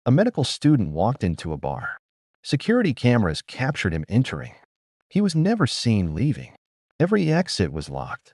A medical student walked into a bar. Security cameras captured him entering. He was never seen leaving. Every exit was locked.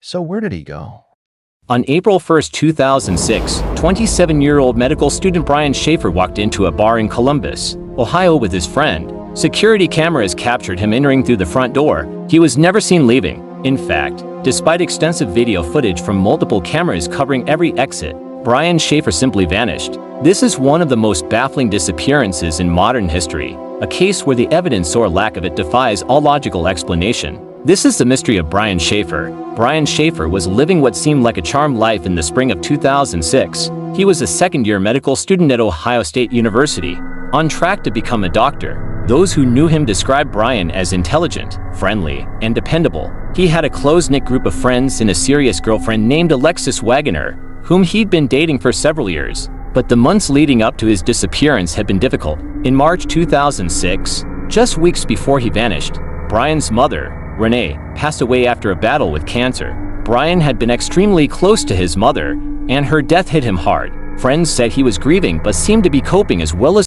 So where did he go? On April 1, 2006, 27-year-old medical student Brian Shaffer walked into a bar in Columbus, Ohio with his friend. Security cameras captured him entering through the front door. He was never seen leaving. In fact, despite extensive video footage from multiple cameras covering every exit, Brian Shaffer simply vanished. This is one of the most baffling disappearances in modern history, a case where the evidence or lack of it defies all logical explanation. This is the mystery of Brian Shaffer. Brian Shaffer was living what seemed like a charmed life in the spring of 2006. He was a second-year medical student at Ohio State University, on track to become a doctor. Those who knew him described Brian as intelligent, friendly, and dependable. He had a close-knit group of friends and a serious girlfriend named Alexis Wagoner, whom he'd been dating for several years. But the months leading up to his disappearance had been difficult. In March 2006, just weeks before he vanished, Brian's mother, Renee, passed away after a battle with cancer. Brian had been extremely close to his mother, and her death hit him hard. Friends said he was grieving but seemed to be coping as well as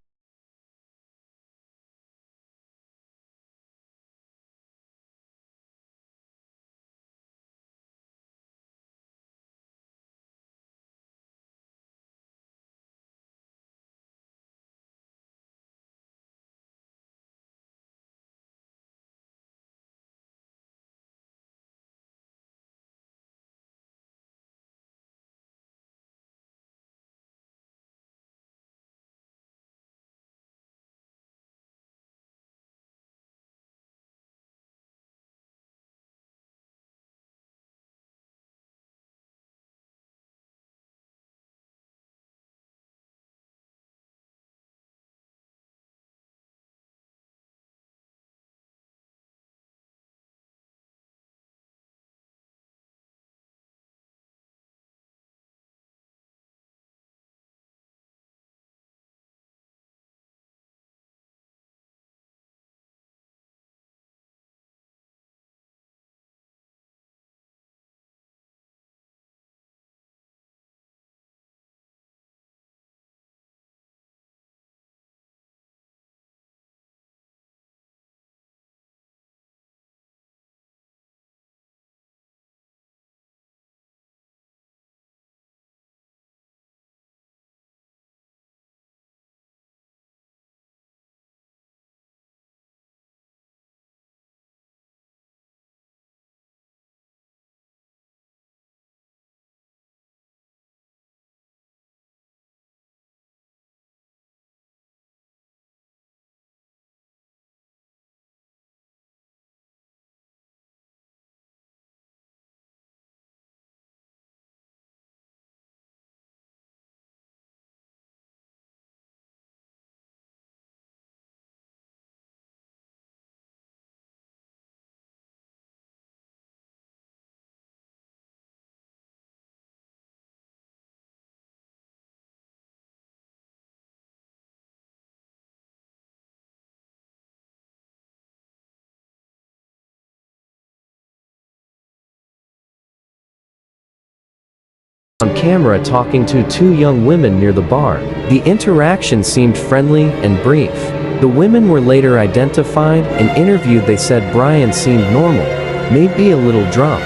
on camera talking to two young women near the bar. The interaction seemed friendly and brief. The women were later identified and interviewed. They said Brian seemed normal, maybe a little drunk,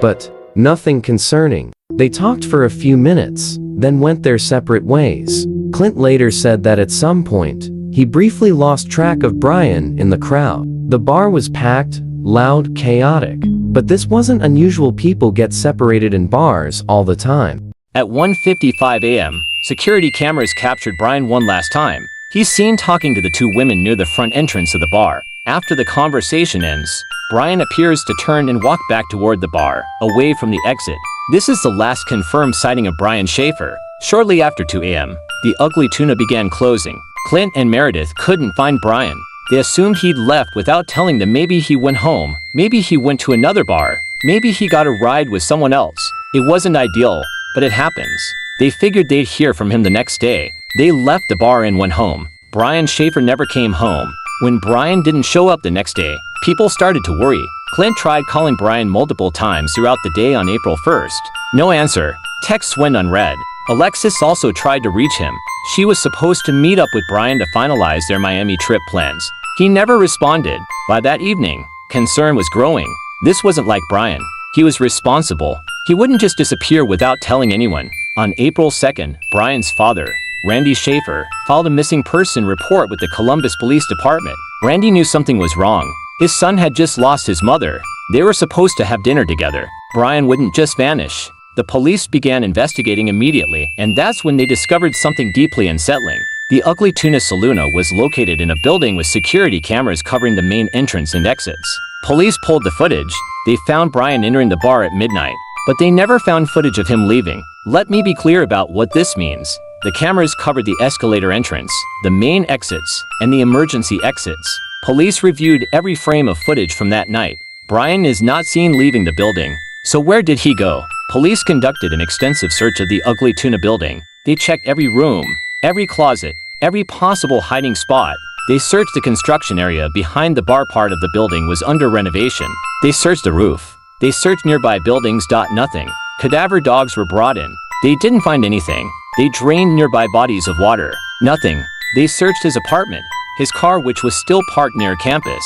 but nothing concerning. They talked for a few minutes, then went their separate ways. Clint later said that at some point, he briefly lost track of Brian in the crowd. The bar was packed, loud, chaotic. But this wasn't unusual. People get separated in bars all the time. At 1:55 a.m., security cameras captured Brian one last time. He's seen talking to the two women near the front entrance of the bar. After the conversation ends, Brian appears to turn and walk back toward the bar, away from the exit. This is the last confirmed sighting of Brian Shaffer. Shortly after 2 a.m., the Ugly Tuna began closing. Clint and Meredith couldn't find Brian. They assumed he'd left without telling them. Maybe he went home, maybe he went to another bar, maybe he got a ride with someone else. It wasn't ideal, but it happens. They figured they'd hear from him the next day. They left the bar and went home. Brian Shaffer never came home. When Brian didn't show up the next day, people started to worry. Clint tried calling Brian multiple times throughout the day on April 1st. No answer. Texts went unread. Alexis also tried to reach him, She was supposed to meet up with Brian to finalize their Miami trip plans. He never responded. By that evening, concern was growing. This wasn't like Brian. He was responsible. He wouldn't just disappear without telling anyone. On April 2nd, Brian's father, Randy Shaffer, filed a missing person report with the Columbus Police Department. Randy knew something was wrong. His son had just lost his mother. They were supposed to have dinner together. Brian wouldn't just vanish. The police began investigating immediately, and that's when they discovered something deeply unsettling. The Ugly Tuna Saloona was located in a building with security cameras covering the main entrance and exits. Police pulled the footage. They found Brian entering the bar at midnight, but they never found footage of him leaving. Let me be clear about what this means. The cameras covered the escalator entrance, the main exits, and the emergency exits. Police reviewed every frame of footage from that night. Brian is not seen leaving the building. So where did he go? Police conducted an extensive search of the Ugly Tuna building. They checked every room, every closet, every possible hiding spot. They searched the construction area behind the bar. Part of the building was under renovation. They searched the roof. They searched nearby buildings. Nothing. Cadaver dogs were brought in. They didn't find anything. They drained nearby bodies of water. Nothing. They searched his apartment, his car, which was still parked near campus,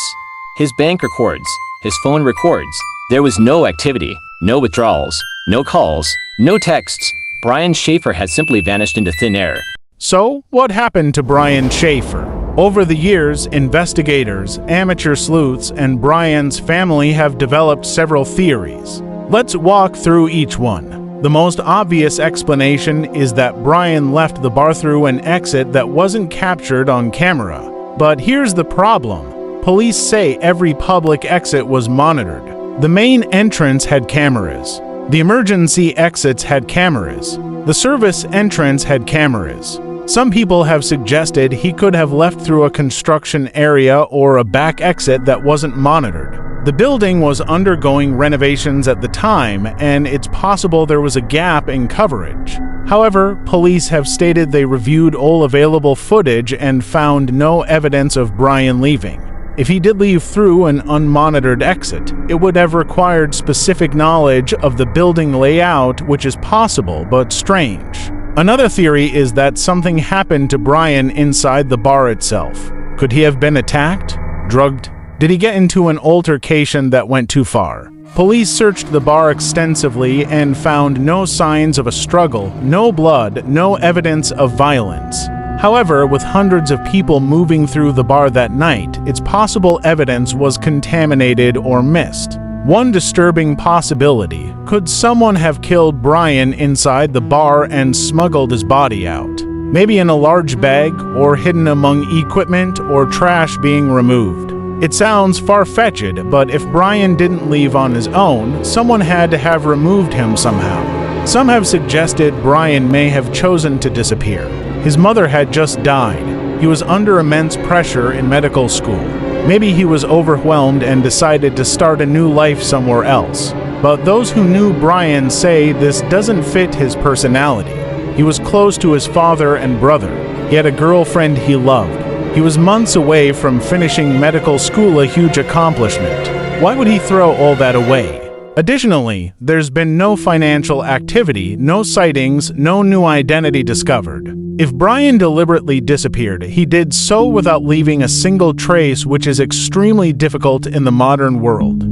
his bank records, his phone records. There was no activity, no withdrawals, no calls, no texts. Brian Shaffer had simply vanished into thin air. So, what happened to Brian Shaffer? Over the years, investigators, amateur sleuths, and Brian's family have developed several theories. Let's walk through each one. The most obvious explanation is that Brian left the bar through an exit that wasn't captured on camera. But here's the problem. Police say every public exit was monitored. The main entrance had cameras. The emergency exits had cameras. The service entrance had cameras. Some people have suggested he could have left through a construction area or a back exit that wasn't monitored. The building was undergoing renovations at the time, and it's possible there was a gap in coverage. However, police have stated they reviewed all available footage and found no evidence of Brian leaving. If he did leave through an unmonitored exit, it would have required specific knowledge of the building layout, which is possible but strange. Another theory is that something happened to Brian inside the bar itself. Could he have been attacked? Drugged? Did he get into an altercation that went too far? Police searched the bar extensively and found no signs of a struggle, no blood, no evidence of violence. However, with hundreds of people moving through the bar that night, it's possible evidence was contaminated or missed. One disturbing possibility: could someone have killed Brian inside the bar and smuggled his body out? Maybe in a large bag, or hidden among equipment or trash being removed. It sounds far-fetched, but if Brian didn't leave on his own, someone had to have removed him somehow. Some have suggested Brian may have chosen to disappear. His mother had just died. He was under immense pressure in medical school. Maybe he was overwhelmed and decided to start a new life somewhere else. But those who knew Brian say this doesn't fit his personality. He was close to his father and brother. He had a girlfriend he loved. He was months away from finishing medical school, a huge accomplishment. Why would he throw all that away? Additionally, there's been no financial activity, no sightings, no new identity discovered. If Brian deliberately disappeared, he did so without leaving a single trace, which is extremely difficult in the modern world.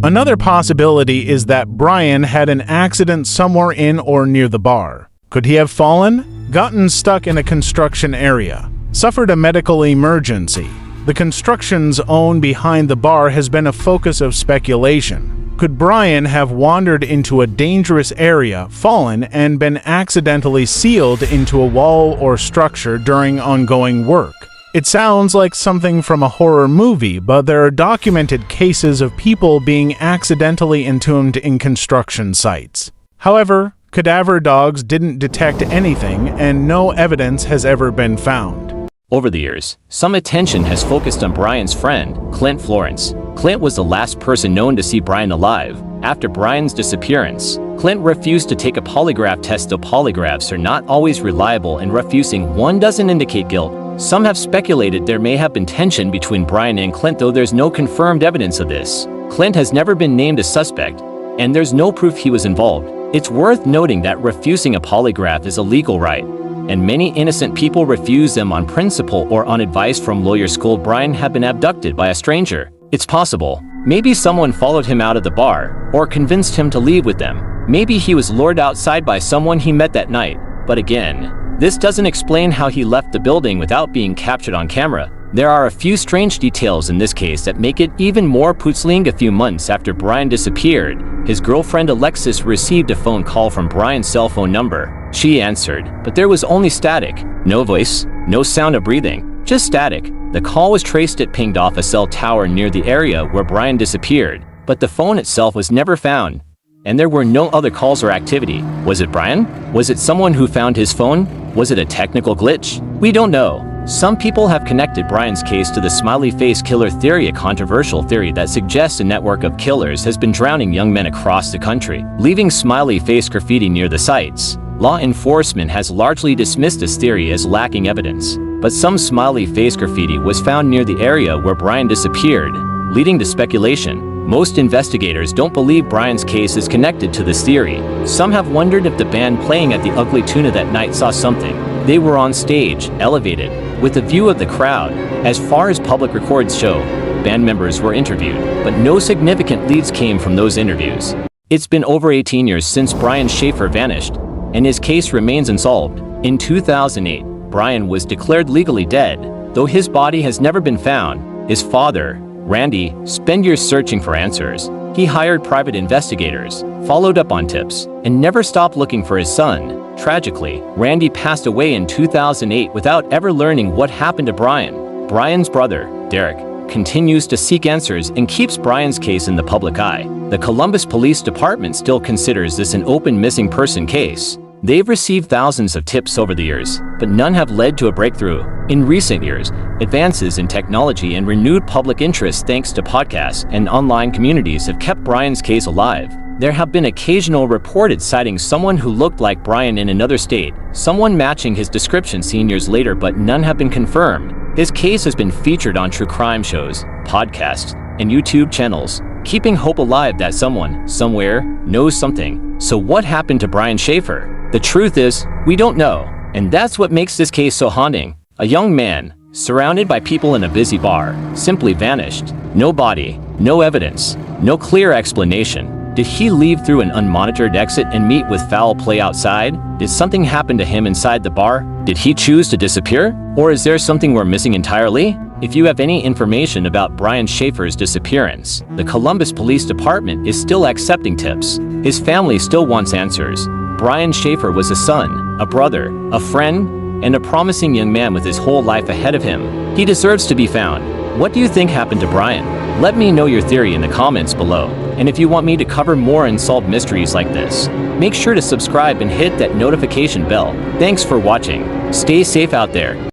Another possibility is that Brian had an accident somewhere in or near the bar. Could he have fallen? Gotten stuck in a construction area? Suffered a medical emergency? The construction zone behind the bar has been a focus of speculation. Could Brian have wandered into a dangerous area, fallen, and been accidentally sealed into a wall or structure during ongoing work? It sounds like something from a horror movie, but there are documented cases of people being accidentally entombed in construction sites. However, cadaver dogs didn't detect anything, and no evidence has ever been found. Over the years, some attention has focused on Brian's friend, Clint Florence. Clint was the last person known to see Brian alive. After Brian's disappearance, Clint refused to take a polygraph test, though polygraphs are not always reliable, and refusing one doesn't indicate guilt. Some have speculated there may have been tension between Brian and Clint, though there's no confirmed evidence of this. Clint has never been named a suspect, and there's no proof he was involved. It's worth noting that refusing a polygraph is a legal right. and many innocent people refuse them on principle or on advice from lawyers. School Brian had been abducted by a stranger. It's possible. Maybe someone followed him out of the bar, or convinced him to leave with them. Maybe he was lured outside by someone he met that night. But again, this doesn't explain how he left the building without being captured on camera. There are a few strange details in this case that make it even more puzzling. A few months after Brian disappeared, his girlfriend Alexis received a phone call from Brian's cell phone number. She answered, but there was only static. No voice, no sound of breathing, just static. The call was traced. It pinged off a cell tower near the area where Brian disappeared, but the phone itself was never found. And there were no other calls or activity. Was it Brian? Was it someone who found his phone? Was it a technical glitch? We don't know. Some people have connected Brian's case to the smiley face killer theory, a controversial theory that suggests a network of killers has been drowning young men across the country, leaving smiley face graffiti near the sites. Law enforcement has largely dismissed this theory as lacking evidence, but some smiley face graffiti was found near the area where Brian disappeared, leading to speculation. Most investigators don't believe Brian's case is connected to this theory. Some have wondered if the band playing at the Ugly Tuna that night saw something. They were on stage, elevated, with a view of the crowd. As far as public records show, band members were interviewed, but no significant leads came from those interviews. It's been over 18 years since Brian Shaffer vanished, and his case remains unsolved. In 2008, Brian was declared legally dead, though his body has never been found. His father, Randy, spent years searching for answers. He hired private investigators, followed up on tips, and never stopped looking for his son. Tragically, Randy passed away in 2008 without ever learning what happened to Brian. Brian's brother, Derek, continues to seek answers and keeps Brian's case in the public eye. The Columbus Police Department still considers this an open missing person case. They've received thousands of tips over the years, but none have led to a breakthrough. In recent years, advances in technology and renewed public interest thanks to podcasts and online communities have kept Brian's case alive. There have been occasional reported sightings, someone who looked like Brian in another state, someone matching his description seen years later, but none have been confirmed. His case has been featured on true crime shows, podcasts, and YouTube channels, keeping hope alive that someone, somewhere, knows something. So what happened to Brian Shaffer? The truth is, we don't know, and that's what makes this case so haunting. A young man, surrounded by people in a busy bar, simply vanished. No body, no evidence, no clear explanation. Did he leave through an unmonitored exit and meet with foul play outside? Did something happen to him inside the bar? Did he choose to disappear? Or is there something we're missing entirely? If you have any information about Brian Shaffer's disappearance, the Columbus Police Department is still accepting tips. His family still wants answers. Brian Shaffer was a son, a brother, a friend, and a promising young man with his whole life ahead of him. He deserves to be found. What do you think happened to Brian? Let me know your theory in the comments below. And if you want me to cover more unsolved mysteries like this, make sure to subscribe and hit that notification bell. Thanks for watching. Stay safe out there.